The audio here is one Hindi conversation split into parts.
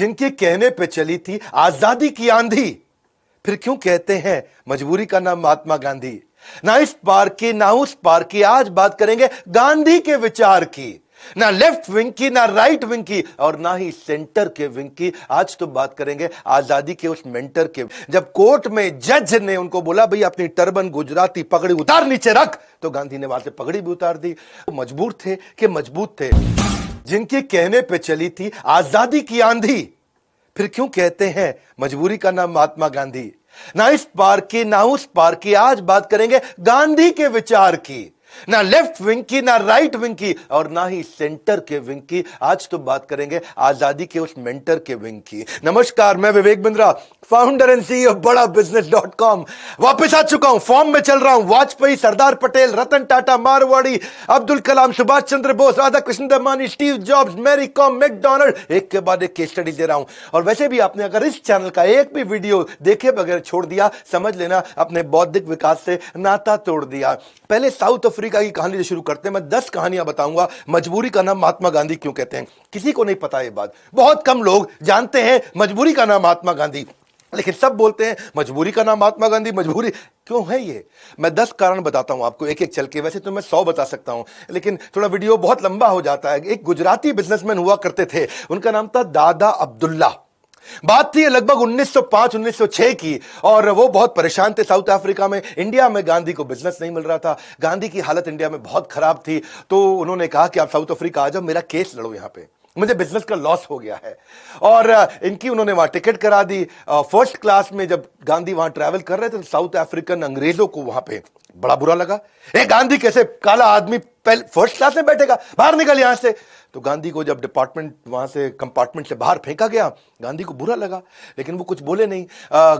जिनके कहने पे चली थी आजादी की आंधी, फिर क्यों कहते हैं मजबूरी का नाम महात्मा गांधी। ना इस पार की ना उस पार की, आज बात करेंगे गांधी के विचार की। ना लेफ्ट विंग की ना राइट विंग की और ना ही सेंटर के विंग की, आज तो बात करेंगे आजादी के उस मेंटर के। जब कोर्ट में जज ने उनको बोला भाई अपनी टर्बन गुजराती पगड़ी उतार नीचे रख, तो गांधी ने वहां से पगड़ी भी उतार दी। वो मजबूर थे कि मजबूत थे। जिनके कहने पे चली थी आजादी की आंधी, फिर क्यों कहते हैं मजबूरी का नाम महात्मा गांधी। ना इस पार की ना उस पार की, आज बात करेंगे गांधी के विचार की। ना लेफ्ट विंग की ना राइट विंग की और ना ही सेंटर के विंग की, आज तो बात करेंगे आजादी के उस मेंटर के विंग की। नमस्कार, मैं Vivek Bindra, founder and CEO बड़ा बिजनेस.com, वापस आ चुका हूं। फॉर्म में चल रहा हूं। Vajpayee, Sardar Patel, Ratan Tata, Marwari, Abdul Kalam, Subhash Chandra Bose, Radha Krishna Damani, Steve Jobs, Mary Kom, McDonald, एक के बाद एक केस स्टडी दे रहा हूं। और वैसे भी आपने अगर इस चैनल का एक भी वीडियो देखे बगैर छोड़ दिया, समझ लेना अपने बौद्धिक विकास से नाता तोड़ दिया। पहले साउथ अफ्रीका की कहानी से शुरू करते हैं। मैं 10 कहानियां बताऊंगा मजबूरी का नाम महात्मा गांधी क्यों कहते हैं। किसी को नहीं पता ये बात, बहुत कम लोग जानते हैं मजबूरी का नाम महात्मा गांधी, लेकिन सब बोलते हैं मजबूरी का नाम महात्मा गांधी। मजबूरी क्यों है ये, मैं 10 कारण बताता हूं आपको एक एक चल के। वैसे तो मैं 100 बता सकता हूं, लेकिन थोड़ा वीडियो बहुत लंबा हो जाता है। एक गुजराती बिजनेसमैन हुआ करते थे, उनका नाम था दादा अब्दुल्ला। बात थी लगभग 1905-1906 की, और वो बहुत परेशान थे साउथ अफ्रीका में। इंडिया में गांधी को बिजनेस नहीं मिल रहा था, गांधी की हालत इंडिया में बहुत खराब थी। तो उन्होंने कहा कि आप साउथ अफ्रीका आ जाओ, मेरा केस लड़ो, यहां पे मुझे बिजनेस का लॉस हो गया है। और इनकी उन्होंने वहां टिकट करा दी। फर्स्ट क्लास में जब गांधी वहां ट्रैवल कर रहे थे तो साउथ अफ्रीकन अंग्रेजों को वहां पे बड़ा बुरा लगा। गांधी कैसे काला आदमी पहले फर्स्ट क्लास में बैठेगा, बाहर निकल यहां से। तो गांधी को जब डिपार्टमेंट वहां से कंपार्टमेंट से बाहर फेंका गया, गांधी को बुरा लगा, लेकिन वो कुछ बोले नहीं।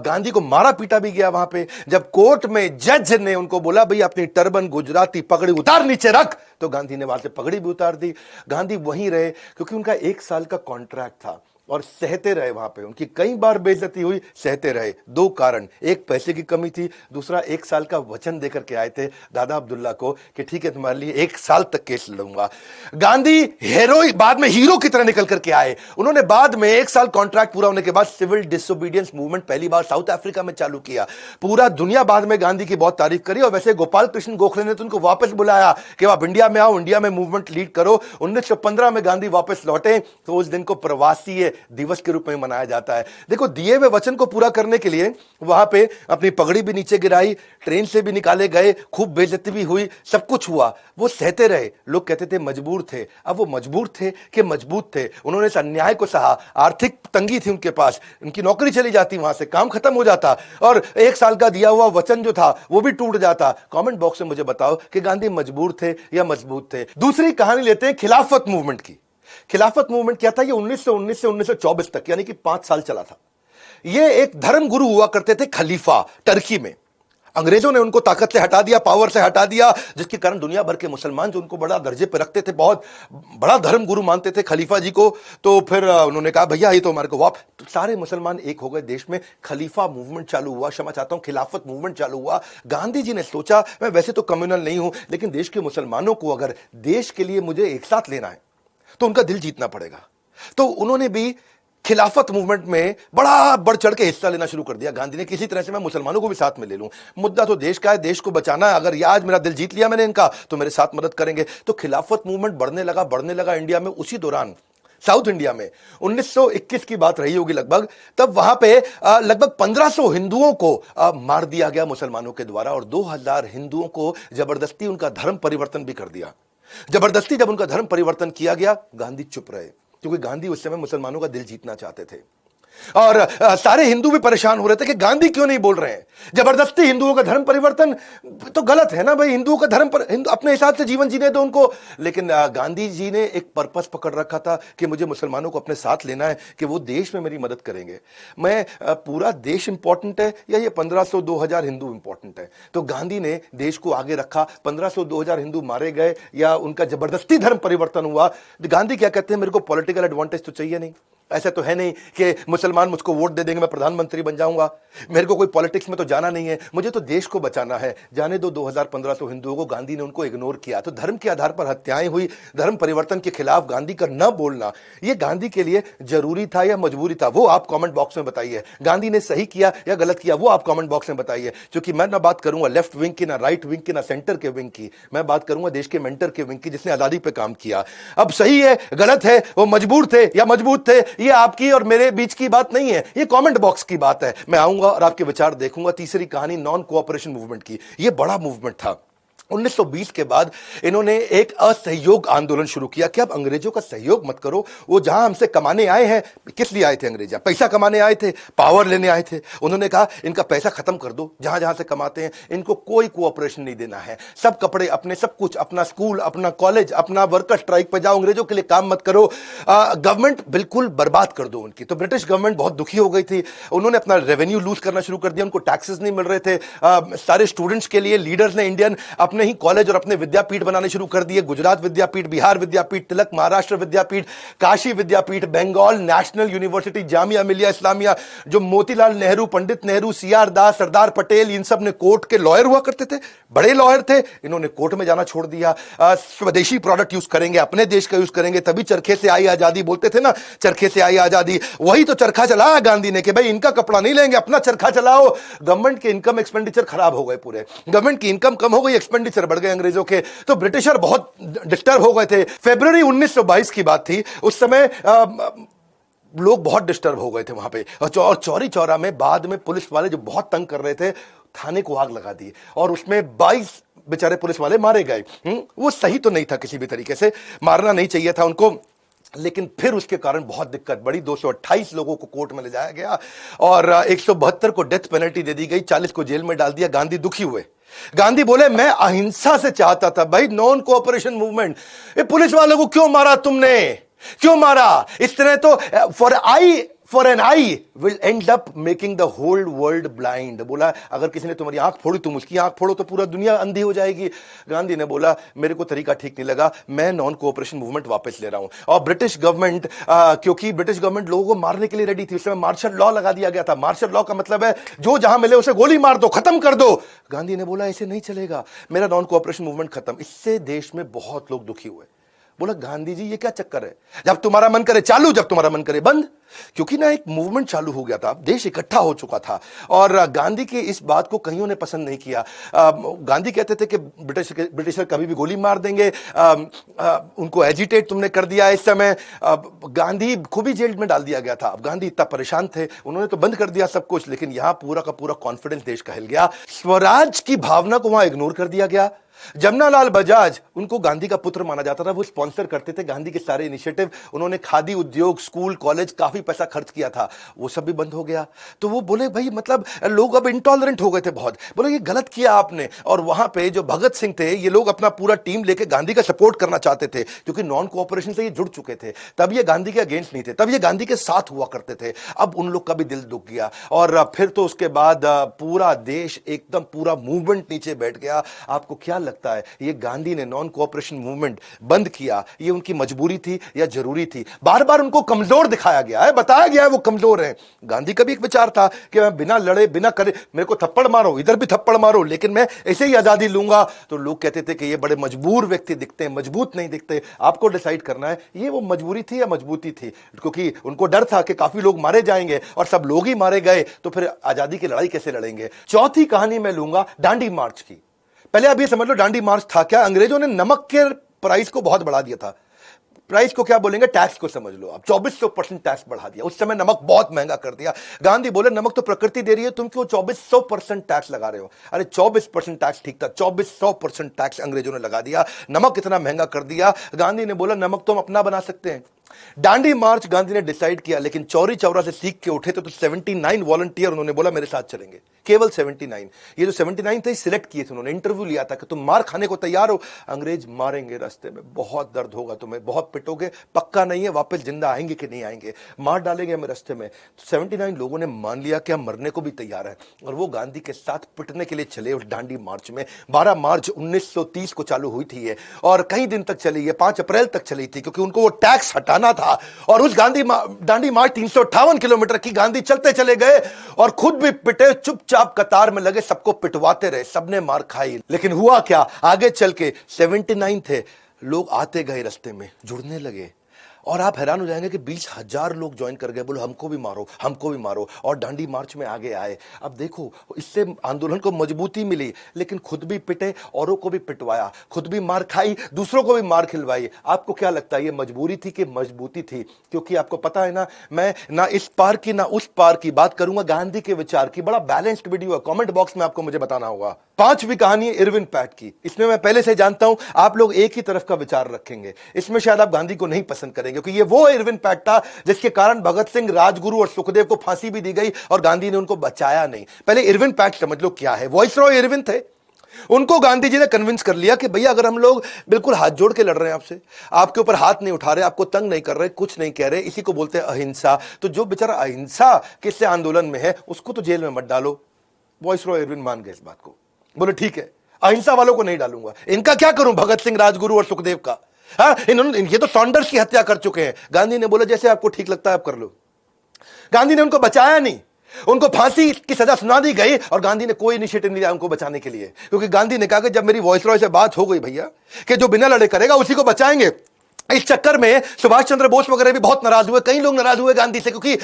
गांधी को मारा पीटा भी गया वहां पे। जब कोर्ट में जज ने उनको बोला भाई अपनी टर्बन गुजराती पगड़ी उतार नीचे रख, तो गांधी ने वहां से पगड़ी भी उतार दी। गांधी वहीं रहे क्योंकि उनका 1 साल का कॉन्ट्रैक्ट था, और सहते रहे वहां पे। उनकी कई बार बेइज्जती हुई, सहते रहे। 2 कारण, एक पैसे की कमी थी, दूसरा 1 साल का वचन देकर के आए थे दादा अब्दुल्ला को कि ठीक है तुम्हारे लिए 1 साल तक केस लड़ूंगा। गांधी बाद में हीरो की तरह निकल करके आए। उन्होंने बाद में 1 साल कॉन्ट्रैक्ट पूरा होने के बाद सिविल डिसोबीडियंस मूवमेंट पहली बार साउथ अफ्रीका में चालू किया। पूरा दुनिया बाद में गांधी की बहुत तारीफ करी, और वैसे गोपाल कृष्ण गोखले ने तो उनको वापस बुलाया कि आप इंडिया में आओ, इंडिया में मूवमेंट लीड करो। 1915 में गांधी वापस लौटे, तो उस दिन को प्रवासी दिवस के रूप में मनाया जाता है। देखो, दिए हुए वचन को पूरा करने के लिए वहां पे अपनी पगड़ी भी नीचे गिराई, ट्रेन से भी निकाले गए, खूब बेइज्जती भी हुई, सब कुछ हुआ। वो सहते रहे। लोग कहते थे मजबूर थे। अब वो मजबूर थे कि मजबूत थे। उन्होंने इस अन्याय को सहा। आर्थिक तंगी थी उनके पास, उनकी नौकरी चली जाती, वहां से काम खत्म हो जाता, और 1 साल का दिया हुआ वचन जो था वो भी टूट जाता। कमेंट बॉक्स में मुझे बताओ कि गांधी मजबूर थे या मजबूत थे। दूसरी कहानी लेते हैं खिलाफत मूवमेंट की। खिलाफत मूवमेंट क्या था? ये 1919 से 1924 तक, यानी कि 5 साल चला था। ये एक धर्म गुरु हुआ करते थे, खलीफा, टर्की में। अंग्रेजों ने उनको ताकत से हटा दिया, पावर से हटा दिया, जिसके कारण दुनिया भर के मुसलमान जो उनको बड़ा दर्जे पर रखते थे, बहुत बड़ा धर्म गुरु मानते थे खलीफा जी को। तो फिर उन्होंने कहा भैया ये तो हमारे को तो सारे मुसलमान एक हो गए देश में। खलीफा मूवमेंट चालू हुआ, क्षमा चाहता हूं, खिलाफत मूवमेंट चालू हुआ। गांधी जी ने सोचा मैं वैसे तो कम्युनल नहीं हूं, लेकिन देश के मुसलमानों को अगर देश के लिए मुझे एक साथ लेना है तो उनका दिल जीतना पड़ेगा। तो उन्होंने भी खिलाफत मूवमेंट में बड़ा बढ़ चढ़ के हिस्सा लेना शुरू कर दिया। गांधी ने किसी तरह से मैं मुसलमानों को भी साथ में ले लूं, मुद्दा तो देश का है, देश को बचाना है। अगर आज मेरा दिल जीत लिया मैंने इनका, तो मेरे साथ मदद करेंगे। तो खिलाफत मूवमेंट बढ़ने लगा इंडिया में। उसी दौरान साउथ इंडिया में 1921 की बात रही होगी लगभग, तब वहां पे लगभग 1500 हिंदुओं को मार दिया गया मुसलमानों के द्वारा, और 2000 हिंदुओं को जबरदस्ती उनका धर्म परिवर्तन भी कर दिया। जबरदस्ती जब उनका धर्म परिवर्तन किया गया, गांधी चुप रहे, क्योंकि गांधी उस समय मुसलमानों का दिल जीतना चाहते थे। और सारे हिंदू भी परेशान हो रहे थे कि गांधी क्यों नहीं बोल रहे हैं। जबरदस्ती हिंदुओं का धर्म परिवर्तन तो गलत है ना भाई, हिंदुओं का धर्म पर हिंदू अपने हिसाब से जीवन जीने दो उनको। लेकिन गांधी जी ने एक पर्पस पकड़ रखा था कि मुझे मुसलमानों को अपने साथ लेना है, कि वो देश में मेरी मदद करेंगे। मैं पूरा देश इंपॉर्टेंट है या ये 1500-2000 हिंदू इंपॉर्टेंट है? तो गांधी ने देश को आगे रखा। 1500-2000 हिंदू मारे गए या उनका जबरदस्ती धर्म परिवर्तन हुआ। गांधी क्या कहते हैं, मेरे को पॉलिटिकल एडवांटेज तो चाहिए नहीं, ऐसा तो है नहीं कि मुसलमान मुझको वोट दे देंगे मैं प्रधानमंत्री बन जाऊंगा। मेरे को कोई पॉलिटिक्स में तो जाना नहीं है, मुझे तो देश को बचाना है। जाने दो 2015 तो हिंदुओं को, गांधी ने उनको इग्नोर किया, तो धर्म के आधार पर हत्याएं हुई, धर्म परिवर्तन के खिलाफ गांधी का न बोलना, यह गांधी के लिए जरूरी था या मजबूरी था, वो आप कमेंट बॉक्स में बताइए। गांधी ने सही किया या गलत किया, वो आप कमेंट बॉक्स में बताइए। क्योंकि मैं ना बात करूंगा लेफ्ट विंग की, ना राइट विंग की, ना सेंटर के विंग की, मैं बात करूंगा देश के मेंटर के विंग की, जिसने आजादी पे काम किया। अब सही है गलत है, वो मजबूर थे या मजबूत थे, ये आपकी और मेरे बीच की बात नहीं है, ये कमेंट बॉक्स की बात है। मैं आऊंगा और आपके विचार देखूंगा। तीसरी कहानी नॉन कोऑपरेशन मूवमेंट की, ये बड़ा मूवमेंट था। 1920 के बाद इन्होंने एक असहयोग आंदोलन शुरू किया कि अब अंग्रेजों का सहयोग मत करो, वो जहां हमसे कमाने आए हैं। किस लिए आए थे अंग्रेज? पैसा कमाने आए थे, पावर लेने आए थे। उन्होंने कहा इनका पैसा खत्म कर दो, जहां जहां से कमाते हैं इनको कोई कोऑपरेशन नहीं देना है, सब कपड़े अपने, सब कुछ अपना, स्कूल अपना, कॉलेज अपना, वर्कर स्ट्राइक पे जाओ, अंग्रेजों के लिए काम मत करो, गवर्नमेंट बिल्कुल बर्बाद कर दो उनकी। तो ब्रिटिश गवर्नमेंट बहुत दुखी हो गई थी, उन्होंने अपना रेवेन्यू लूज करना शुरू कर दिया, उनको टैक्सेस नहीं मिल रहे थे। सारे स्टूडेंट्स के लिए लीडर्स ने इंडियन अपने ही कॉलेज और अपने विद्यापीठ बनाने शुरू कर दिए। गुजरात विद्यापीठ, बिहार विद्यापीठ, तिलक महाराष्ट्र विद्यापीठ, काशी विद्यापीठ, बंगाल नेशनल यूनिवर्सिटी, जामिया मिलिया इस्लामिया, जो मोतीलाल नेहरू, पंडित नेहरू, सीआर दास, सरदार पटेल, इन सब ने कोर्ट के लॉयर हुआ करते थे, बड़े लॉयर थे, इन्होंने कोर्ट में जाना छोड़ दिया। स्वदेशी प्रोडक्ट यूज करेंगे, अपने देश का यूज करेंगे, तभी चरखे से आई आजादी बोलते थे ना, चरखे से आई आजादी। वही तो चरखा चलाया गांधी ने कि भाई इनका कपड़ा नहीं लेंगे, अपना चरखा चलाओ। गवर्नमेंट के इनकम एक्सपेंडिचर खराब हो गए, पूरे गवर्नमेंट की इनकम कम हो गई, एक्सपेंडिचर बढ़ गए अंग्रेजों के। तो ब्रिटिशर बहुत डिस्टर्ब हो गए थे। फरवरी 1922 की बात थी, उस समय लोग बहुत डिस्टर्ब हो गए थे वहां पे, और चौरी चौरा में बाद में पुलिस वाले जो बहुत तंग कर रहे थे, थाने को आग लगा दी और उसमें 22 बेचारे पुलिस वाले मारे गए। वो सही तो नहीं था, किसी भी तरीके से मारना नहीं चाहिए था उनको, लेकिन फिर उसके कारण बहुत दिक्कत बढ़ी। 228 लोगों को कोर्ट में ले जाया गया और 172 को डेथ पेनल्टी दे दी गई, 40 को जेल में डाल दिया। गांधी दुखी हुए, गांधी बोले मैं अहिंसा से चाहता था भाई, नॉन कोऑपरेशन मूवमेंट। ये पुलिस वालों को क्यों मारा तुमने, क्यों मारा? इस तरह तो for an eye will end up making the whole world blind. बोला अगर किसी ने तुम्हारी आंख फोड़ी, तुम उसकी आंख फोड़ो तो पूरा दुनिया अंधी हो जाएगी। गांधी ने बोला मेरे को तरीका ठीक नहीं लगा, मैं नॉन कोऑपरेशन मूवमेंट वापस ले रहा हूं। और ब्रिटिश गवर्नमेंट, क्योंकि ब्रिटिश गवर्नमेंट लोगों को मारने के लिए रेडी थी, उस समय मार्शल लॉ लगा दिया गया था। मार्शल लॉ का मतलब है जो जहां मिले उसे गोली मार दो, खत्म कर दो। गांधी ने बोला ऐसे नहीं चलेगा, मेरा नॉन कोऑपरेशन मूवमेंट खत्म। इससे देश में बहुत लोग दुखी हुए। बोला गांधी जी ये क्या चक्कर है, जब तुम्हारा मन करे चालू, जब तुम्हारा मन करे बंद। क्योंकि ना एक मूवमेंट चालू हो गया था, देश इकट्ठा हो चुका था। और गांधी की इस बात को कईयों ने पसंद नहीं किया। गांधी कहते थे कि ब्रिटिशर कभी भी गोली मार देंगे, उनको एजिटेट तुमने कर दिया। इस समय गांधी खूब ही जेल में डाल दिया गया था। अब गांधी इतना परेशान थे, उन्होंने तो बंद कर दिया सब कुछ, लेकिन यहां पूरा का पूरा कॉन्फिडेंस देश का हिल गया। स्वराज की भावना को वहां इग्नोर कर दिया गया। जमनालाल बजाज, उनको गांधी का पुत्र माना जाता था, वो स्पॉन्सर करते थे गांधी के सारे इनिशिएटिव। उन्होंने खादी उद्योग, स्कूल, कॉलेज, काफी पैसा खर्च किया था, वो सब भी बंद हो गया। तो वो बोले भाई मतलब लोग अब इंटॉलरेंट हो गए थे बहुत, बोले ये गलत किया आपने। और वहां पे जो भगत सिंह थे, ये लोग अपना पूरा टीम लेके गांधी का सपोर्ट करना चाहते थे, क्योंकि नॉन कोऑपरेशन से ये जुड़ चुके थे। तब ये गांधी के अगेंस्ट नहीं थे, तब ये गांधी के साथ हुआ करते थे। अब उन लोग का भी दिल दुख गया और फिर तो उसके बाद पूरा देश एकदम, पूरा मूवमेंट नीचे बैठ गया। आपको क्या लगता है ये गांधी ने नॉन कोऑपरेशन मूवमेंट बंद किया, ये उनकी मजबूरी थी या जरूरी थी? बार बार उनको कमजोर दिखाया गया है, बताया गया है वो कमजोर हैं। गांधी का भी एक विचार था कि मैं बिना लड़े, बिना करे, मेरे को थप्पड़ मारो, इधर भी थप्पड़ मारो, लेकिन मैं ऐसे ही आजादी लूंगा। तो लोग कहते थे कि ये बड़े मजबूर व्यक्ति दिखते हैं, मजबूत नहीं दिखते, आपको डिसाइड करना है ये वो मजबूरी थी या मजबूती थी। क्योंकि उनको डर था कि काफी लोग मारे जाएंगे, और सब लोग ही मारे गए तो फिर आजादी की लड़ाई कैसे लड़ेंगे। चौथी कहानी मैं लूंगा दांडी मार्च की। पहले आप ये समझ लो दांडी मार्च था क्या। अंग्रेजों ने नमक के प्राइस को बहुत बढ़ा दिया था। प्राइस को क्या बोलेंगे, टैक्स को समझ लो आप। 2400% टैक्स बढ़ा दिया, उस समय नमक बहुत महंगा कर दिया। गांधी बोले नमक तो प्रकृति दे रही है, तुम क्यों 2400% टैक्स लगा रहे हो? अरे 24% टैक्स ठीक था, 2400% टैक्स अंग्रेजों ने लगा दिया, नमक इतना महंगा कर दिया। गांधी ने बोला नमक तो हम अपना बना सकते हैं। दांडी मार्च गांधी ने डिसाइड किया, लेकिन चौरी चौरा से सीख के उठे तो 79 वॉलंटियर उन्होंने बोला मेरे साथ चलेंगे, केवल 79। ये जो 79 थे सिलेक्ट किए थे उन्होंने, इंटरव्यू लिया था कि तुम मार खाने को तैयार हो? अंग्रेज मारेंगे रास्ते में, बहुत दर्द होगा तुम्हें, बहुत पिटोगे, पक्का नहीं है वापस जिंदा आएंगे कि नहीं आएंगे, मार डालेंगे हमें रास्ते में। तो 79 लोगों ने मान लिया कि हम मरने को भी तैयार है, और वो गांधी के साथ पिटने के लिए चले उस दांडी मार्च में। 12 मार्च 1930 को चालू हुई थी ये, और कई दिन तक चली, ये 5 अप्रैल तक चली थी, क्योंकि उनको वो टैक्स हटाना बहाना था। और उस दांडी मार्च 358 किलोमीटर की, गांधी चलते चले गए और खुद भी पिटे, चुपचाप कतार में लगे, सबको पिटवाते रहे, सबने मार खाई। लेकिन हुआ क्या, आगे चल के 79 थे, लोग आते गए रास्ते में, जुड़ने लगे और आप हैरान हो जाएंगे कि 20,000 लोग ज्वाइन कर गए, बोलो हमको भी मारो, हमको भी मारो, और दांडी मार्च में आगे आए। अब देखो, इससे आंदोलन को मजबूती मिली, लेकिन खुद भी पिटे, औरों को भी पिटवाया, खुद भी मार खाई, दूसरों को भी मार खिलवाई। आपको क्या लगता है, ये मजबूरी थी कि मजबूती थी? क्योंकि आपको पता है ना, मैं ना इस पार की ना उस पार की बात करूंगा, गांधी के विचार की। बड़ा बैलेंस्ड वीडियो है, कमेंट बॉक्स में आपको मुझे बताना होगा। 5वीं कहानी है इरविन पैट की। इसमें मैं पहले से जानता हूं आप लोग एक ही तरफ का विचार रखेंगे, इसमें शायद आप गांधी को नहीं पसंद करेंगे, क्योंकि ये वो इरविन पैट था जिसके कारण भगत सिंह, राजगुरु और सुखदेव को फांसी भी दी गई और गांधी ने उनको बचाया नहीं। पहले इरविन पैट समझ लो क्या है। वॉइसरॉय इरविन थे, उनको गांधी जी ने कन्विंस कर लिया कि भैया अगर हम लोग बिल्कुल हाथ जोड़ के लड़ रहे हैं आपसे, आपके ऊपर हाथ नहीं उठा रहे, आपको तंग नहीं कर रहे, कुछ नहीं कह रहे, इसी को बोलते हैं अहिंसा, तो जो बेचारा अहिंसा किससे आंदोलन में है उसको तो जेल में मत डालो। वॉइसरॉय इरविन मान गए इस बात को, बोले ठीक है, अहिंसा वालों को नहीं डालूंगा, इनका क्या करूं, भगत सिंह, राजगुरु और सुखदेव का। हाँ, ये तो सॉन्डर्स की हत्या कर चुके हैं। गांधी ने बोला जैसे आपको ठीक लगता है आप कर लो। गांधी ने उनको बचाया नहीं, उनको फांसी की सजा सुना दी गई और गांधी ने कोई इनिशिएटिव नहीं लिया उनको बचाने के लिए, क्योंकि गांधी ने कहा कि जब मेरी वॉइसरॉय से बात हो गई भैया कि जो बिना लड़े करेगा उसी को बचाएंगे। इस चक्कर में सुभाष चंद्र बोस वगैरह भी बहुत नाराज हुए, कई लोग नाराज हुए गांधी से, क्योंकि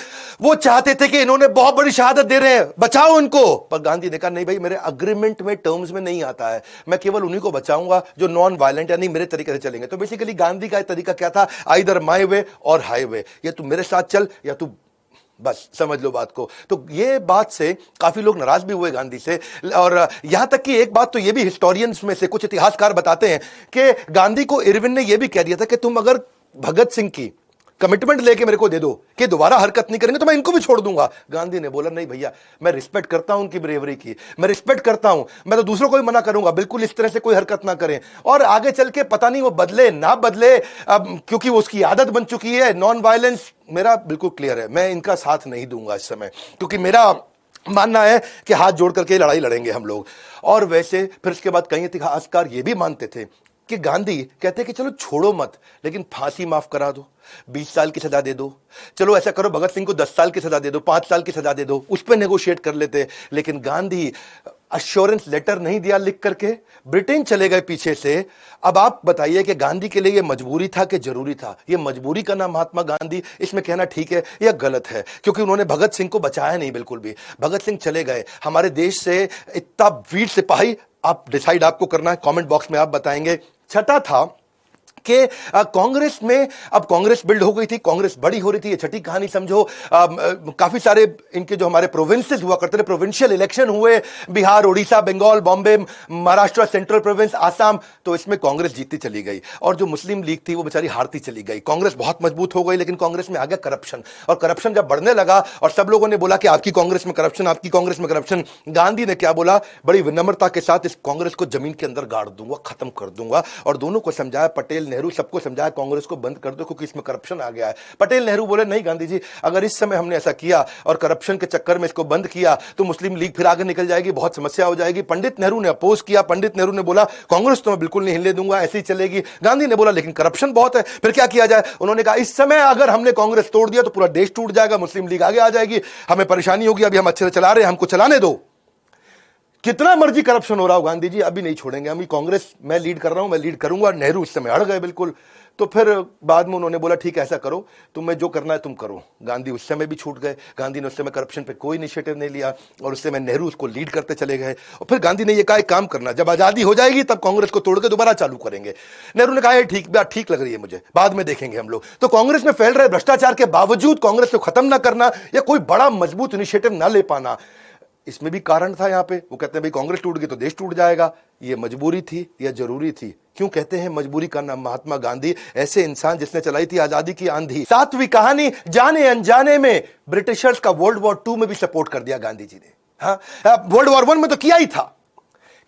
वो चाहते थे कि इन्होंने बहुत बड़ी शहादत दे रहे हैं, बचाओ इनको। पर गांधी ने कहा नहीं भाई, मेरे अग्रीमेंट में, टर्म्स में नहीं आता है, मैं केवल उन्हीं को बचाऊंगा जो नॉन वायलेंट यानी मेरे तरीके से चलेंगे। तो बेसिकली गांधी का तरीका क्या था, आइदर माय वे और हाईवे, या तू मेरे साथ चल या तू, बस समझ लो बात को। तो ये बात से काफी लोग नाराज भी हुए गांधी से, और यहां तक कि एक बात तो ये भी हिस्टोरियंस में से कुछ इतिहासकार बताते हैं कि गांधी को इरविन ने यह भी कह दिया था कि तुम अगर भगत सिंह की कमिटमेंट लेके मेरे को दे दो कि दोबारा हरकत नहीं करेंगे तो मैं इनको भी छोड़ दूंगा। गांधी ने बोला नहीं भैया, मैं रिस्पेक्ट करता हूं उनकी ब्रेवरी की, मैं रिस्पेक्ट करता हूं, मैं तो दूसरों को भी मना करूंगा, बिल्कुल इस तरह से कोई हरकत ना करें। और आगे चल के पता नहीं वो बदले ना बदले, अब क्योंकि वो उसकी आदत बन चुकी है नॉन वायलेंस। मेरा बिल्कुल क्लियर है, मैं इनका साथ नहीं दूंगा इस समय, क्योंकि मेरा मानना है कि हाथ जोड़ करके लड़ाई लड़ेंगे हम लोग। और वैसे फिर उसके बाद कई इतिहासकार ये भी मानते थे कि गांधी कहते कि चलो छोड़ो मत, लेकिन फांसी माफ करा दो, 20 साल की सजा दे दो, चलो ऐसा करो भगत सिंह को 10 साल की सजा दे दो, 5 साल की सजा दे दो, उस पर नेगोशिएट कर लेते। लेकिन गांधी अश्योरेंस लेटर नहीं दिया लिख करके, ब्रिटेन चले गए पीछे से। अब आप बताइए कि गांधी के लिए यह मजबूरी था कि जरूरी था? ये मजबूरी का नाम महात्मा गांधी, इसमें कहना ठीक है या गलत है? क्योंकि उन्होंने भगत सिंह को बचाया नहीं बिल्कुल भी। भगत सिंह चले गए, हमारे देश से इतना वीर सिपाही, आप डिसाइड आपको करना है, कमेंट बॉक्स में आप बताएंगे। छठा था कि कांग्रेस में, अब कांग्रेस बिल्ड हो गई थी, कांग्रेस बड़ी हो रही थी, ये छठी कहानी समझो। काफी सारे इनके जो हमारे प्रोविंसेस हुआ करते थे, प्रोविंशियल इलेक्शन हुए, बिहार, उड़ीसा, बंगाल, बॉम्बे, महाराष्ट्र, सेंट्रल प्रोविंस, आसाम, तो इसमें कांग्रेस जीतती चली गई और जो मुस्लिम लीग थी वो बेचारी हारती चली गई। कांग्रेस बहुत मजबूत हो गई, लेकिन कांग्रेस में आ गया करप्शन, और करप्शन जब बढ़ने लगा और सब लोगों ने बोला कि आपकी कांग्रेस में करप्शन, आपकी कांग्रेस में करप्शन, गांधी ने क्या बोला, बड़ी विनम्रता के साथ इस कांग्रेस को जमीन के अंदर गाड़ दूंगा, खत्म कर दूंगा। और दोनों को समझाया, पटेल, नेहरू, सबको समझाया कांग्रेस को बंद कर दो क्योंकि इसमें करप्शन आ गया है। पटेल, नेहरू बोले नहीं गांधी जी, अगर इस समय हमने ऐसा किया और करप्शन के चक्कर में इसको बंद किया तो मुस्लिम लीग फिर आगे निकल जाएगी, बहुत समस्या हो जाएगी। पंडित नेहरू ने अपोज किया, पंडित नेहरू ने बोला कांग्रेस तो मैं बिल्कुल नहीं हिलने दूंगा, ऐसी चलेगी। गांधी ने बोला लेकिन करप्शन बहुत है, फिर क्या किया जाए? उन्होंने कहा इस समय अगर हमने कांग्रेस तोड़ दिया तो पूरा देश टूट जाएगा, मुस्लिम लीग आगे आ जाएगी, हमें परेशानी होगी, अभी हम अच्छे से चला रहे हैं, हमको चलाने दो। कितना मर्जी करप्शन हो रहा हो गांधी जी, अभी नहीं छोड़ेंगे, हम कांग्रेस मैं लीड कर रहा हूं, मैं लीड करूंगा। नेहरू इस समय अड़ गए बिल्कुल। तो फिर बाद में उन्होंने बोला ठीक है ऐसा करो, तुम्हें जो करना है तुम करो। गांधी उस समय भी छूट गए, गांधी ने उस समय करप्शन पे कोई इनिशिएटिव नहीं लिया और उस समय नेहरू उसको लीड करते चले गए। और फिर गांधी ने ये कहा एक काम करना, जब आजादी हो जाएगी तब कांग्रेस को तोड़ के दोबारा चालू करेंगे। नेहरू ने कहा ठीक, बात ठीक लग रही है मुझे, बाद में देखेंगे हम लोग। तो कांग्रेस में फैल रहे भ्रष्टाचार के बावजूद कांग्रेस को खत्म ना करना या कोई बड़ा मजबूत इनिशिएटिव ना ले पाना, इसमें भी कारण था। यहां पे वो कहते हैं भाई कांग्रेस टूट गई तो देश टूट जाएगा। ये मजबूरी थी या जरूरी थी? क्यों कहते हैं मजबूरी का नाम महात्मा गांधी? ऐसे इंसान जिसने चलाई थी आजादी की आंधी। 7वीं कहानी, जाने अनजाने में ब्रिटिशर्स का वर्ल्ड वॉर 2 में भी सपोर्ट कर दिया गांधी जी ने। हाँ, वर्ल्ड वॉर 1 में तो किया ही था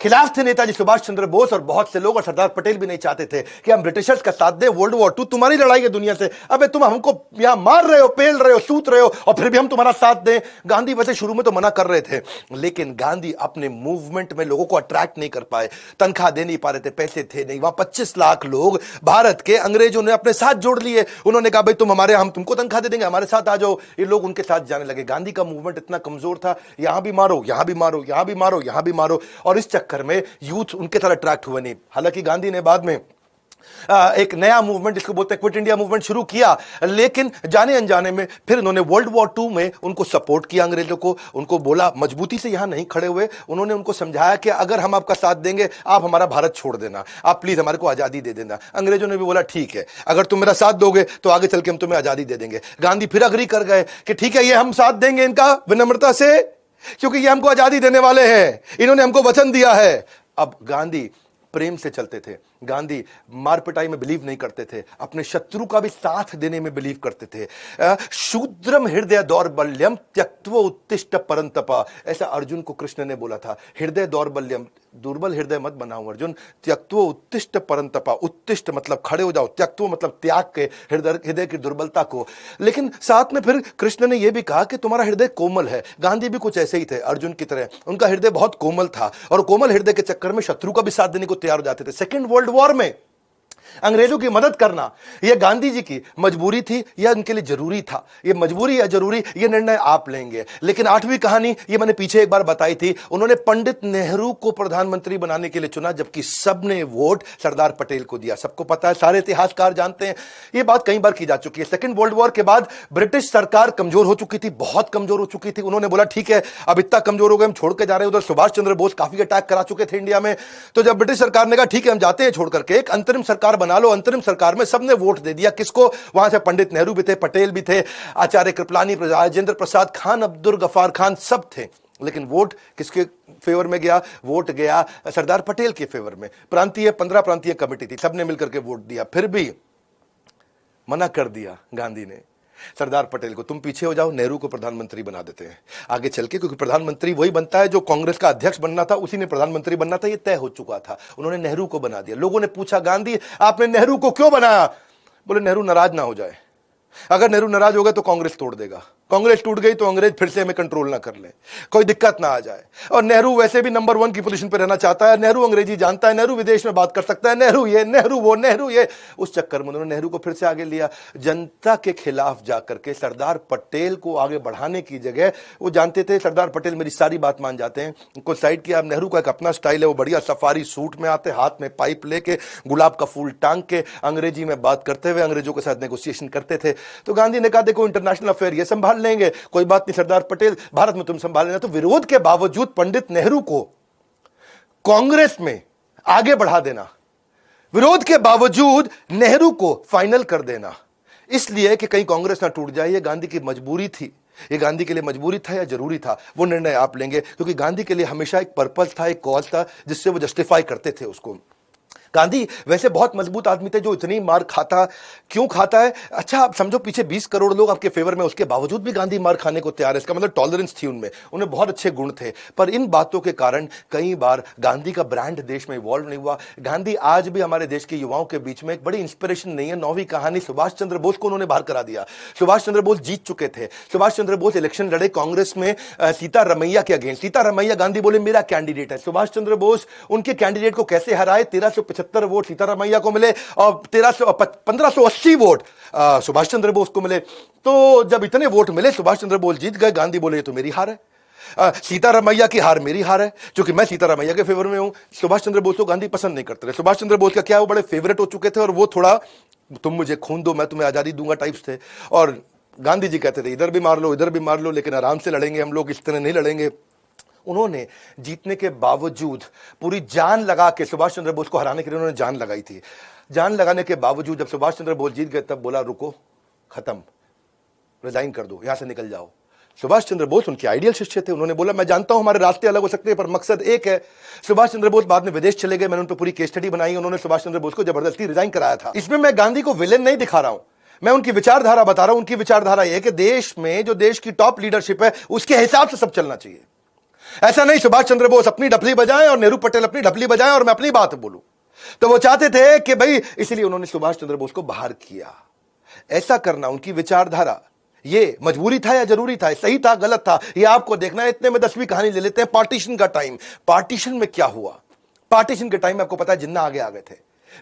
खिलाफ थे नेताजी सुभाष चंद्र बोस और बहुत से लोग, और सरदार पटेल भी नहीं चाहते थे कि हम ब्रिटिशर्स का साथ दें। वर्ल्ड वॉर टू तुम्हारी लड़ाई है दुनिया से, अबे तुम हमको यहां मार रहे हो, पेल रहे हो, सूत रहे हो, और फिर भी हम तुम्हारा साथ दें। गांधी वैसे शुरू में तो मना कर रहे थे, लेकिन गांधी अपने मूवमेंट में लोगों को अट्रैक्ट नहीं कर पाए, तनख्वाह दे नहीं पा रहे थे, पैसे थे नहीं। वहां 25 लाख लोग भारत के अंग्रेजों ने अपने साथ जोड़ लिए। उन्होंने कहा भाई तुम हमारे, हम तुमको तनख्वाह दे देंगे, हमारे साथ आ जाओ। ये लोग उनके साथ जाने लगे। गांधी का मूवमेंट इतना कमजोर था, यहां भी मारो, यहां भी मारो, यहां भी मारो, यहां भी मारो, और इस चक्कर में यूथ उनके तरह अट्रैक्ट हुए नहीं। हालांकि गांधी ने बाद में एक नया मूवमेंट, जिसको बोलते हैं क्विट इंडिया मूवमेंट, शुरू किया, लेकिन जाने अनजाने में फिर उन्होंने वर्ल्ड वॉर टू में उनको सपोर्ट किया, अंग्रेजों को। उनको बोला, मजबूती से यहां नहीं खड़े हुए, उन्होंने उनको समझाया कि अगर हम आपका साथ देंगे, आप हमारा भारत छोड़ देना, आप प्लीज हमारे को आजादी दे देना। अंग्रेजों ने भी बोला ठीक है, अगर तुम मेरा साथ दोगे तो आगे चल के हम तुम्हें आजादी दे देंगे। गांधी फिर अग्री कर गए कि ठीक है, ये हम साथ देंगे इनका विनम्रता से, क्योंकि ये हमको आजादी देने वाले हैं, इन्होंने हमको वचन दिया है। अब गांधी प्रेम से चलते थे, गांधी मार पिटाई में बिलीव नहीं करते थे, अपने शत्रु का भी साथ देने में बिलीव करते थे। शूद्रम हृदय दौर्बल्यम त्यक्त्वा उत्तिष्ठ परंतपा, ऐसा अर्जुन को कृष्ण ने बोला था। हृदय दौर्बल्यम, दुर्बल हृदय मत बनाओ अर्जुन, त्यक्त्वा उत्तिष्ठ परंतपा। उत्तिष्ठ मतलब खड़े हो जाओ, त्यक्त्वा मतलब त्याग के हृदय की दुर्बलता को। लेकिन साथ में फिर कृष्ण ने यह भी कहा कि तुम्हारा हृदय कोमल है। गांधी भी कुछ ऐसे ही थे अर्जुन की तरह, उनका हृदय बहुत कोमल था, और कोमल हृदय के चक्कर में शत्रु का भी साथ देने को तैयार हो जाते थे। सेकेंड वर्ल्ड वॉर में अंग्रेजों की मदद करना, यह गांधी जी की मजबूरी थी या उनके लिए जरूरी था? यह मजबूरी या जरूरी, यह निर्णय आप लेंगे। लेकिन आठवीं कहानी, यह मैंने पीछे एक बार बताई थी, उन्होंने पंडित नेहरू को प्रधानमंत्री बनाने के लिए चुना, जबकि सबने वोट सरदार पटेल को दिया। सबको पता है, सारे इतिहासकार जानते हैं, यह बात कई बार की जा चुकी है। सेकेंड वर्ल्ड वॉर के बाद ब्रिटिश सरकार कमजोर हो चुकी थी, बहुत कमजोर हो चुकी थी। उन्होंने बोला ठीक है, अब इतना कमजोर हो गए, हम छोड़ के जा रहे हैं। उधर सुभाष चंद्र बोस काफी अटैक करा चुके थे इंडिया में। तो जब ब्रिटिश सरकार ने कहा ठीक है, हम जाते हैं छोड़ करके, एक अंतरिम सरकार बना लो। अंतरिम सरकार में सबने वोट दे दिया। किसको? वहां से पंडित नेहरू भी थे, पटेल भी थे, आचार्य कृपलानी, राजेंद्र प्रसाद, खान अब्दुल गफार खान, सब थे। लेकिन वोट किसके फेवर में गया? वोट गया सरदार पटेल के फेवर में। प्रांतीय 15 प्रांतीय कमेटी थी, सबने मिलकर के वोट दिया, फिर भी मना कर दिया गांधी ने सरदार पटेल को, तुम पीछे हो जाओ, नेहरू को प्रधानमंत्री बना देते हैं आगे चल के, क्योंकि प्रधानमंत्री वही बनता है जो कांग्रेस का अध्यक्ष बनना था, उसी ने प्रधानमंत्री बनना था, ये तय हो चुका था। उन्होंने नेहरू को बना दिया। लोगों ने पूछा गांधी आपने नेहरू को क्यों बनाया? बोले नेहरू नाराज ना हो जाए, अगर नेहरू नाराज होगा तो कांग्रेस तोड़ देगा, कांग्रेस टूट गई तो अंग्रेज फिर से हमें कंट्रोल ना कर ले, कोई दिक्कत ना आ जाए। और नेहरू वैसे भी नंबर 1 की पोजीशन पर रहना चाहता है, नेहरू अंग्रेजी जानता है, नेहरू विदेश में बात कर सकता है, नेहरू ये, नेहरू वो, नेहरू ये। उस चक्कर में उन्होंने नेहरू को फिर से आगे लिया। जनता के खिलाफ जाकर के सरदार पटेल को आगे बढ़ाने की जगह, वो जानते थे सरदार पटेल मेरी सारी बात मान जाते हैं, उनको साइड किया। नेहरू का एक अपना स्टाइल है, वो बढ़िया सफारी सूट में आते, हाथ में पाइप लेके, गुलाब का फूल टांग के, अंग्रेजी में बात करते हुए अंग्रेजों के साथ नेगोशिएशन करते थे। तो गांधी ने कहा देखो इंटरनेशनल अफेयर ये संभाल लेंगे, कोई बात नहीं सरदार पटेल, भारत में तुम संभाल लेना। तो विरोध के बावजूद पंडित नेहरू को कांग्रेस में आगे बढ़ा देना, विरोध के बावजूद नेहरू को फाइनल कर देना, इसलिए कि कहीं कांग्रेस ना टूट जाए, ये गांधी की मजबूरी थी। ये गांधी के लिए मजबूरी था या जरूरी था, वो निर्णय आप लेंगे, क्योंकि गांधी के लिए हमेशा एक पर्पस था, एक कॉज था, जिससे वो जस्टिफाई करते थे उसको। गांधी वैसे बहुत मजबूत आदमी थे, जो इतनी मार खाता क्यों खाता है? अच्छा आप समझो, पीछे 20 करोड़ लोग आपके फेवर में, उसके बावजूद भी गांधी मार खाने को तैयार है। इसका मतलब टॉलरेंस थी उनमें, उन्हें बहुत अच्छे गुण थे। पर इन बातों के कारण कई बार गांधी का ब्रांड देश में इवॉल्व नहीं हुआ। गांधी आज भी हमारे देश के युवाओं के बीच में एक बड़ी इंस्पिरेशन नहीं है। 9वीं कहानी, सुभाष चंद्र बोस को उन्होंने बाहर करा दिया। सुभाष चंद्र बोस जीत चुके थे, सुभाष चंद्र बोस इलेक्शन लड़े कांग्रेस में सीतारमैया के अगेंस्ट। सीतारमैया, गांधी बोले मेरा कैंडिडेट है। सुभाष चंद्र बोस उनके कैंडिडेट को कैसे हराए? 1375 वोट सीतारमैया को मिले और 1580 वोट सुभाष चंद्र बोस को मिले। तो जब इतने वोट मिले, सुभाष चंद्र बोस जीत गए। गांधी बोले ये तो मेरी हार है, सीतारमैया की हार मेरी हार है, क्योंकि मैं सीतारमैया के फेवर में हूं। सुभाष चंद्र बोस को गांधी पसंद नहीं करते थे। सुभाष चंद्र बोस का क्या, वो बड़े फेवरेट हो चुके थे, और वो थोड़ा तुम मुझे खून दो मैं तुम्हें आजादी दूंगा टाइप्स थे। और गांधी जी कहते थे इधर भी मार लो इधर भी मार लो, लेकिन आराम से लड़ेंगे हम लोग, इस तरह नहीं लड़ेंगे। उन्होंने जीतने के बावजूद पूरी जान लगा के सुभाष चंद्र बोस को हराने के लिए उन्होंने जान लगाई थी। जान लगाने के बावजूद जब सुभाष चंद्र बोस जीत गए, तब बोला रुको, खत्म, रिजाइन कर दो, यहां से निकल जाओ। सुभाष चंद्र बोस उनके आइडियल शिष्य थे। उन्होंने बोला मैं जानता हूं हमारे रास्ते अलग हो सकते हैं, पर मकसद एक है। सुभाष चंद्र बोस बाद में विदेश चले गए, मैंने उन पर पूरी केस स्टडी बनाई। उन्होंने सुभाष चंद्र बोस को जबरदस्ती रिजाइन कराया था। इसमें मैं गांधी को विलेन नहीं दिखा रहा हूं, मैं उनकी विचारधारा बता रहा हूं। उनकी विचारधारा यह है कि देश में जो देश की टॉप लीडरशिप है, उसके हिसाब से सब चलना चाहिए। ऐसा नहीं सुभाष चंद्र बोस अपनी ढपली बजाएं और नेहरू पटेल अपनी ढपली बजाएं और मैं अपनी बात बोलूं। तो वो चाहते थे कि भाई, इसलिए उन्होंने सुभाष चंद्र बोस को बाहर किया। ऐसा करना उनकी विचारधारा, ये मजबूरी था या जरूरी था, सही था गलत था, ये आपको देखना है। इतने में 10वीं कहानी ले लेते हैं, पार्टीशन का टाइम। पार्टीशन में क्या हुआ? पार्टीशन के टाइम में आपको पता है जिन्ना आगे आ गए थे,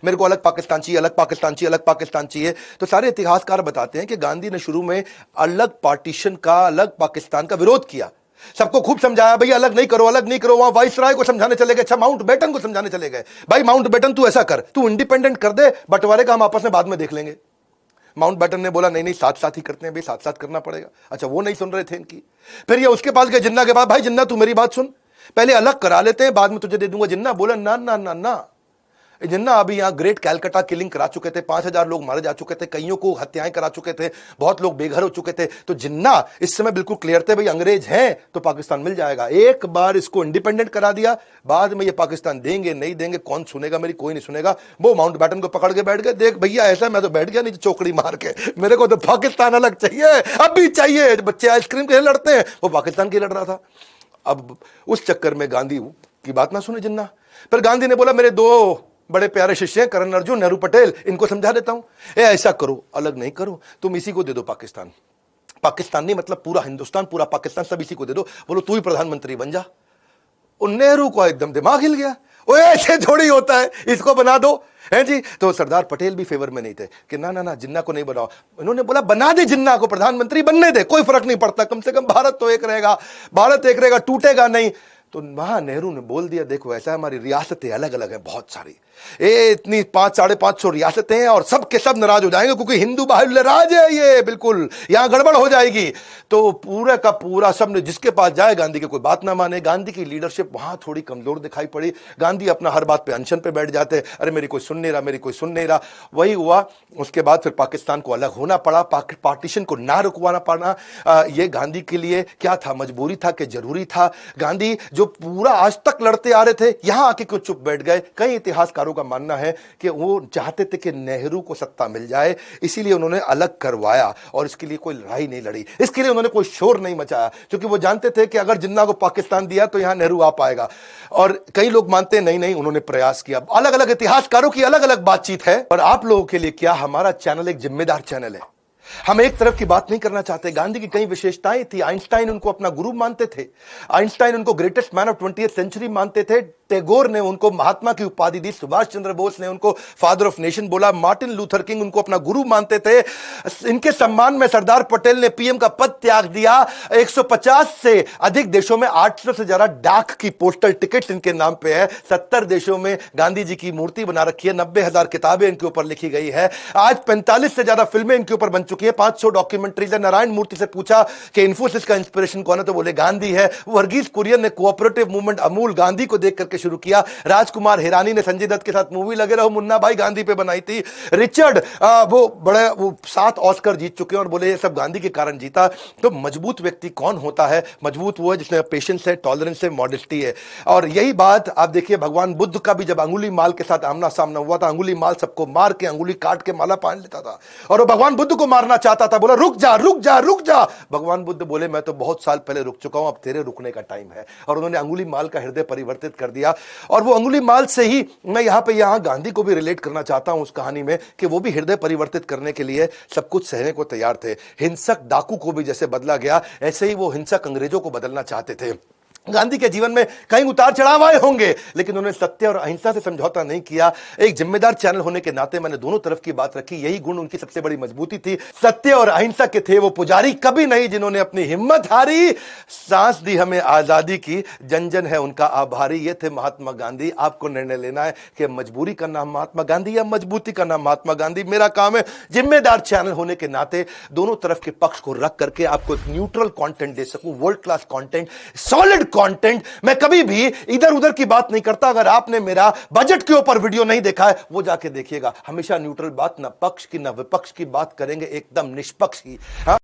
मेरे को अलग पाकिस्तान चाहिए, अलग पाकिस्तान चाहिए, अलग पाकिस्तान चाहिए। तो सारे इतिहासकार बताते हैं कि गांधी ने शुरू में अलग पार्टीशन का, अलग पाकिस्तान का विरोध किया। सबको खूब समझाया, भाई अलग नहीं करो, अलग नहीं करो। वहां वाइसराय को समझाने चले गए, अच्छा माउंट बेटन को समझाने चले गए, भाई माउंट बेटन तू ऐसा कर, तू इंडिपेंडेंट कर दे, बंटवारे का हम आपस में बाद में देख लेंगे। माउंट बैटन ने बोला नहीं नहीं, साथ साथ ही करते हैं भाई, साथ साथ करना पड़ेगा। अच्छा, वो नहीं सुन रहे थे इनकी। फिर ये उसके पास गए जिन्ना के पास, भाई जिन्ना तू मेरी बात सुन, पहले अलग करा लेते हैं, बाद में तुझे दे दूंगा। जिन्ना बोला ना ना ना ना। जिन्ना अभी यहां ग्रेट कैलकाटा किलिंग करा चुके थे, 5000 लोग मारे जा चुके थे, कईयों को हत्याएं करा चुके थे, बहुत लोग बेघर हो चुके थे। तो जिन्ना इस समय बिल्कुल क्लियर थे, भाई अंग्रेज हैं तो पाकिस्तान मिल जाएगा। एक बार इसको इंडिपेंडेंट करा दिया, बाद में ये पाकिस्तान देंगे नहीं देंगे कौन सुनेगा मेरी, कोई नहीं सुनेगा। वो माउंट बैटन को पकड़ के बैठ गए, देख भैया ऐसा मैं तो बैठ गया नहीं चौकड़ी मार के, मेरे को तो पाकिस्तान अलग चाहिए, अब भी चाहिए। बच्चे आइसक्रीम के लिए लड़ते हैं, वो पाकिस्तान के लिए लड़ रहा था। अब उस चक्कर में गांधी की बात ना सुने जिन्ना। फिर गांधी ने बोला मेरे दो बड़े प्यारे शिष्य हैं, करण अर्जुन, नेहरू पटेल, इनको समझा देता हूं, ऐसा करो, अलग नहीं करो, तुम इसी को दे दो पाकिस्तान। पाकिस्तान नहीं मतलब पूरा हिंदुस्तान, पूरा पाकिस्तान, सब इसी को दे दो। बोलो तू ही प्रधानमंत्री बन जा। और नेहरू को एकदम दिमाग हिल गया, ओए ऐसे थोड़ी होता है, इसको बना दो है जी। तो सरदार पटेल भी फेवर में नहीं थे कि ना ना ना जिन्ना को नहीं बनाओ। इन्होंने बोला बना दे जिन्ना को, प्रधानमंत्री बनने दे, कोई फर्क नहीं पड़ता, कम से कम भारत तो एक रहेगा, भारत एक रहेगा, टूटेगा नहीं। तो वहां नेहरू ने बोल दिया देखो ऐसा हमारी रियासतें अलग अलग हैं बहुत सारी, ये इतनी 500-550 रियासतें हैं और सब के सब नाराज हो जाएंगे क्योंकि हिंदू बाहुल्य राज है ये, बिल्कुल यहां गड़बड़ हो जाएगी। तो पूरा का पूरा सब ने जिसके पास जाए गांधी की कोई बात ना माने। गांधी की लीडरशिप वहां थोड़ी कमजोर दिखाई पड़ी। गांधी अपना हर बात पे अनशन पे बैठ जाते, अरे मेरी कोई सुन नहीं रहा, मेरी कोई सुन नहीं रहा। वही हुआ। उसके बाद फिर पाकिस्तान को अलग होना पड़ा, पार्टीशन को ना रुकवाना पड़ा। ये गांधी के लिए क्या था, मजबूरी था कि जरूरी था? गांधी जो पूरा आज तक लड़ते आ रहे थे, यहां आके कुछ चुप बैठ गए। कई इतिहासकारों का मानना है कि वो चाहते थे कि नेहरू को सत्ता मिल जाए, इसीलिए उन्होंने अलग करवाया और इसके लिए कोई लड़ाई नहीं लड़ी, इसके लिए उन्होंने कोई शोर नहीं मचाया, क्योंकि वो जानते थे कि अगर जिन्ना को पाकिस्तान दिया तो यहां नेहरू आ पाएगा। और कई लोग मानते हैं नहीं नहीं, उन्होंने प्रयास किया। अलग अलग इतिहासकारों की अलग अलग बातचीत है। और आप लोगों के लिए क्या, हमारा चैनल एक जिम्मेदार चैनल है, हम एक तरफ की बात नहीं करना चाहते। गांधी की कई विशेषताएं थी। आइंस्टाइन उनको अपना गुरु मानते थे, आइंस्टाइन उनको greatest man of 20th century मानते थे। टैगोर ने उनको महात्मा की उपाधि दी, सुभाष चंद्र बोस ने उनको फादर ऑफ नेशन बोला, मार्टिन लूथर किंग उनको अपना गुरु मानते थे। इनके सम्मान में सरदार पटेल ने पीएम का पद त्याग दिया। 150 से अधिक देशों में 800 से ज्यादा डाक की पोस्टल टिकट्स इनके नाम पे है। 70 देशों में गांधी जी की मूर्ति बना रखी है, 90,000 किताबें इनके ऊपर लिखी गई है। आज 45 से ज्यादा फिल्में इनके ऊपर बन चुकी है, 500 डॉक्यूमेंट्रीज है। नारायण मूर्ति से पूछा कि इन्फोसिस का इंस्पिरेशन कौन है, तो बोले गांधी है। वर्गीज कुरियन ने कोऑपरेटिव मूवमेंट अमूल गांधी को देख करके शुरू किया। राजकुमार हिरानी ने संजय दत्त के साथ मूवी लगे रहो मुन्ना भाई गांधी पे बनाई थी। रिचर्ड वो 7 ऑस्कर जीत चुके हैं और बोले ये सब गांधी के कारण जीता। तो मजबूत व्यक्ति कौन होता है? मजबूत वो है जिसमें पेशेंस है, टॉलरेंस है, मॉडेस्टी है। और यही बात आप देखिए भगवान बुद्ध का भी जब अंगुली माल के साथ आमना सामना हुआ था, अंगुली माल सबको मार के अंगुली काट के माला पहन लेता था और वो भगवान बुद्ध को मारना चाहता था, बोला रुक जा रुक जा रुक जा। भगवान बुद्ध बोले मैं तो बहुत साल पहले रुक चुका हूं, अब तेरे रुकने का टाइम है। और उन्होंने अंगुली माल का हृदय परिवर्तित कर दिया। और वो अंगुली माल से ही मैं यहां गांधी को भी रिलेट करना चाहता हूं उस कहानी में कि वो भी हृदय परिवर्तित करने के लिए सब कुछ सहने को तैयार थे। हिंसक डाकू को भी जैसे बदला गया, ऐसे ही वो हिंसक अंग्रेजों को बदलना चाहते थे। गांधी के जीवन में कई उतार चढ़ाव आए होंगे, लेकिन उन्होंने सत्य और अहिंसा से समझौता नहीं किया। एक जिम्मेदार चैनल होने के नाते मैंने दोनों तरफ की बात रखी, यही गुण उनकी सबसे बड़ी मजबूती थी। सत्य और अहिंसा के थे वो पुजारी, कभी नहीं जिन्होंने अपनी हिम्मत हारी। सांस दी हमें आजादी की, जन जन है उनका आभारी। ये थे महात्मा गांधी। आपको निर्णय लेना है कि मजबूरी का नाम महात्मा गांधी या मजबूती का नाम महात्मा गांधी। मेरा काम है जिम्मेदार चैनल होने के नाते दोनों तरफ के पक्ष को रख करके आपको एक न्यूट्रल कंटेंट दे सकूं, world class content, solid content. मैं कभी भी इधर उधर की बात नहीं करता। अगर आपने मेरा बजट के ऊपर वीडियो नहीं देखा है वो जाके देखिएगा। हमेशा न्यूट्रल बात, ना पक्ष की ना विपक्ष की बात करेंगे, एकदम निष्पक्ष की। हाँ?